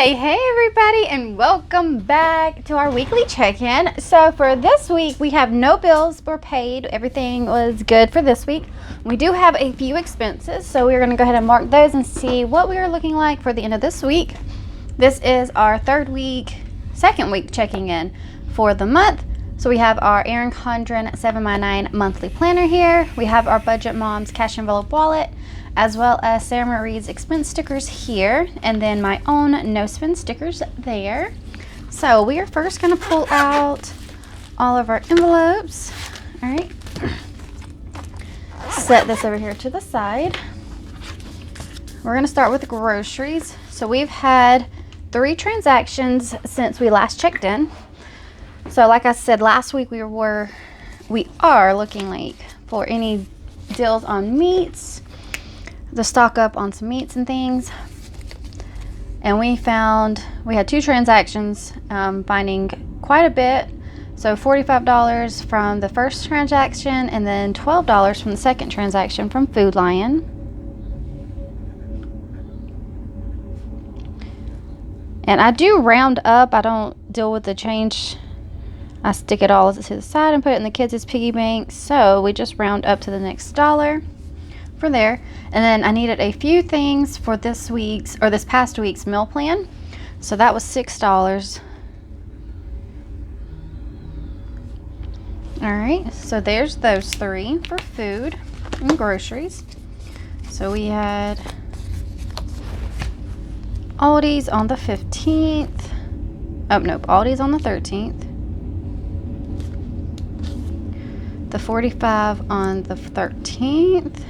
Hey everybody, and welcome back to our weekly check-in. So for this week, we have no bills were paid. Everything was good for this week. We do have a few expenses, so we're going to go ahead and mark those and see what we are looking like for the end of this week. This is our second week checking in for the month. So we have our Erin Condren 7x9 monthly planner here. We have our Budget Moms cash envelope wallet, as well as Sarah Marie's expense stickers here, and then my own no spend stickers there. So we are first going to pull out all of our envelopes. All right, set this over here to the side. We're going to start with groceries. So we've had 3 transactions since we last checked in. So like I said last week, we are looking like for any deals on meats, to stock up on some meats and things. And we had 2 transactions, finding quite a bit. So $45 from the first transaction, and then $12 from the second transaction from Food Lion. And I do round up. I don't deal with the change. I stick it all to the side and put it in the kids' piggy bank. So we just round up to the next dollar for there. And then I needed a few things for this past week's meal plan. So that was $6. All right, so there's those 3 for food and groceries. So we had Aldi's on the 15th. Oh, nope, Aldi's on the 13th. The 45 on the 13th.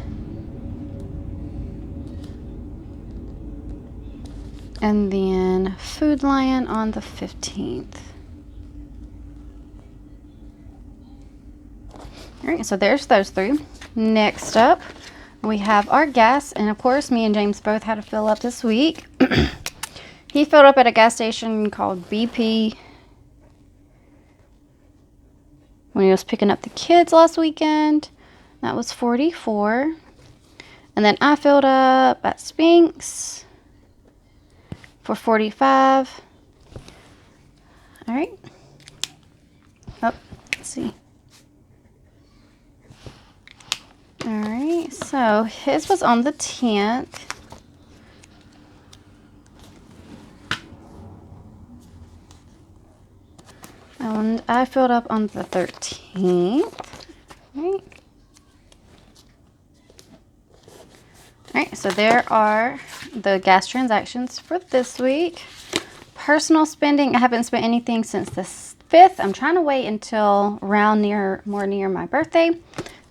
And then Food Lion on the 15th. All right, so there's those 3. Next up, we have our gas. And of course, me and James both had to fill up this week. He filled up at a gas station called BP when he was picking up the kids last weekend. That was $44. And then I filled up at Spinks for $45. All right. Oh, let's see. All right, so his was on the 10th. And I filled up on the 13th. Right. All right, so there are the gas transactions for this week. Personal spending, I haven't spent anything since the 5th. I'm trying to wait until more near my birthday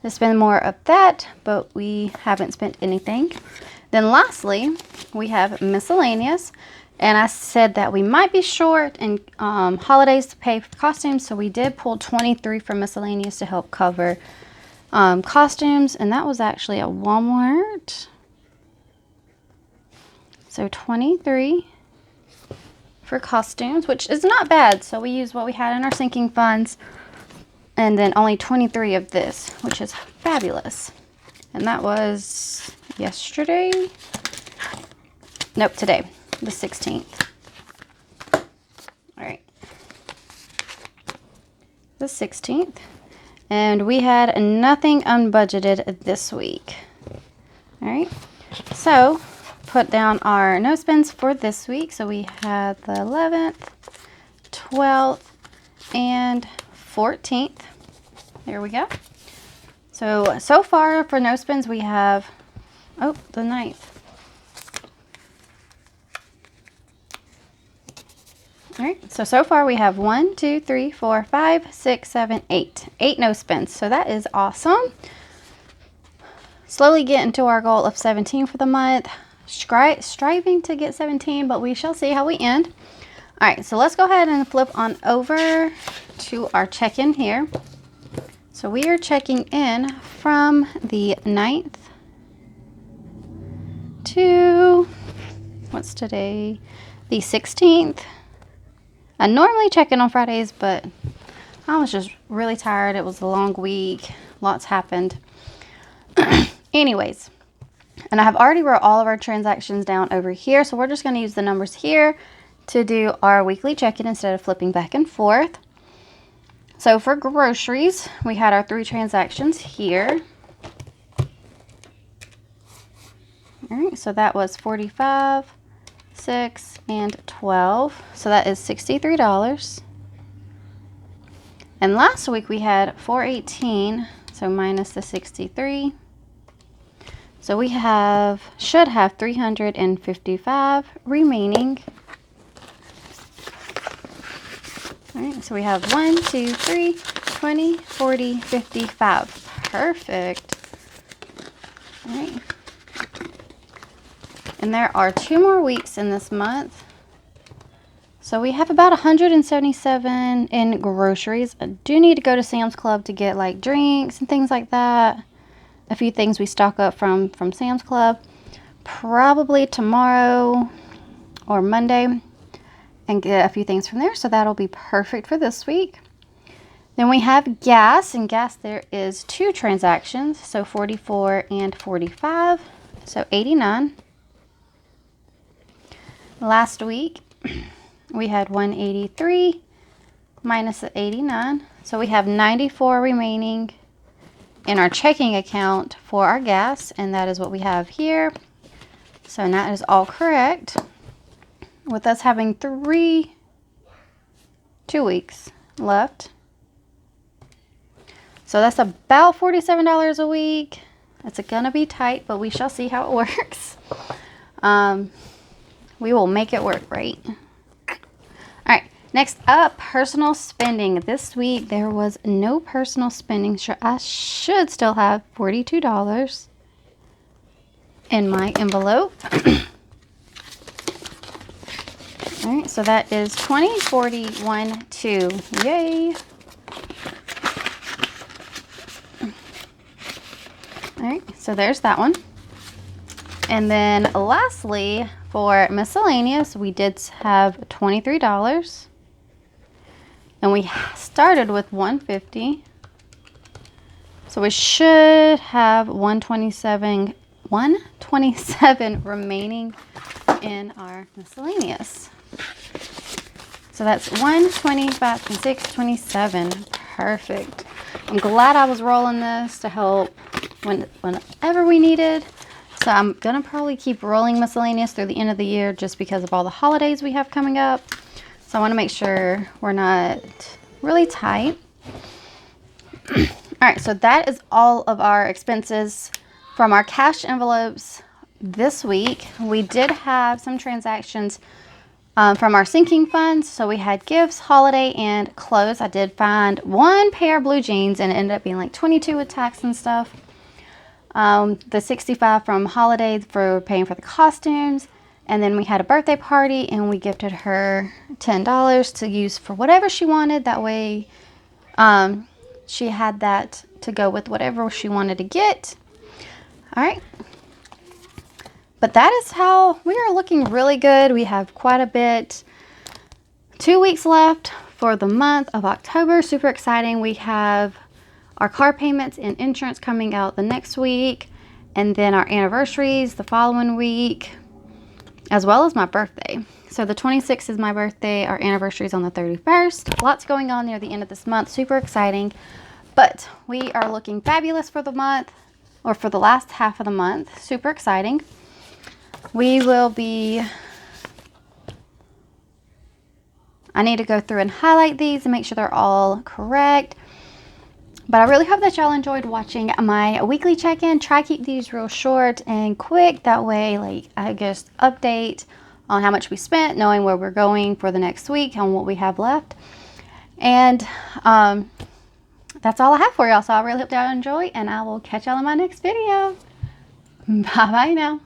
to spend more of that, but we haven't spent anything. Then lastly, we have miscellaneous. And I said that we might be short in holidays to pay for costumes, so we did pull 23 from miscellaneous to help cover costumes, and that was actually at Walmart. So 23 for costumes, which is not bad. So we used what we had in our sinking funds, and then only 23 of this, which is fabulous. And that was yesterday. Nope, today. The 16th. All right. The 16th. And we had nothing unbudgeted this week. All right. So, put down our no spends for this week. So, we had the 11th, 12th, and 14th. There we go. So far for no spends, we have, the 9th. All right, so far we have 1, 2, 3, 4, 5, 6, 7, 8. 8 no spends, so that is awesome. Slowly getting to our goal of 17 for the month. Striving to get 17, but we shall see how we end. All right, so let's go ahead and flip on over to our check-in here. So we are checking in from the 9th to, what's today? The 16th. I normally check in on Fridays, but I was just really tired. It was a long week. Lots happened. Anyways, and I have already wrote all of our transactions down over here. So we're just going to use the numbers here to do our weekly check-in instead of flipping back and forth. So for groceries, we had our 3 transactions here. All right, so that was $45, $6, and $12. So that is $63. And last week we had $418, so minus the 63. So we should have 355 remaining. All right, so we have 1, 2, 3, 20, 40, 55. Perfect. All right. And there are 2 more weeks in this month. So we have about 177 in groceries. I do need to go to Sam's Club to get like drinks and things like that. A few things we stock up from Sam's Club. Probably tomorrow or Monday and get a few things from there. So that'll be perfect for this week. Then we have gas, and gas there is 2 transactions. So 44 and 45, so 89. Last week we had 183 minus the 89. So we have 94 remaining in our checking account for our gas, and that is what we have here. So that is all correct. With us having 2 weeks left. So that's about $47 a week. It's gonna be tight, but we shall see how it works. We will make it work, right? All right, next up, personal spending. This week there was no personal spending. I should still have $42 in my envelope. All right, so that is 20, 40, 1, 2. Yay. All right, so there's that one. And then lastly, for miscellaneous, we did have $23. And we started with $150. So we should have $127 remaining in our miscellanease. So that's 125 and 627. Perfect. I'm glad I was rolling this to help whenever we needed. So I'm gonna probably keep rolling miscellaneous through the end of the year just because of all the holidays we have coming up. So I want to make sure we're not really tight. All right, so that is all of our expenses from our cash envelopes this week. We did have some transactions from our sinking funds. So we had gifts, holiday, and clothes. I did find 1 pair of blue jeans, and it ended up being like 22 with tax and stuff. The 65 from holiday for paying for the costumes. And then we had a birthday party, and we gifted her $10 to use for whatever she wanted. That way she had that to go with whatever she wanted to get. All right. But that is how we are looking really good. We have quite a bit. 2 weeks left for the month of October. Super exciting. We have our car payments and insurance coming out the next week, and then our anniversaries the following week, as well as my birthday. So the 26th is my birthday. Our anniversary is on the 31st. Lots going on near the end of this month. Super exciting. But we are looking fabulous for the month, or for the last half of the month. Super exciting. We will be... I need to go through and highlight these and make sure they're all correct. But I really hope that y'all enjoyed watching my weekly check-in. Try to keep these real short and quick. That way, like, I just update on how much we spent, knowing where we're going for the next week and what we have left. And that's all I have for y'all. So I really hope y'all enjoy, and I will catch y'all in my next video. Bye-bye now.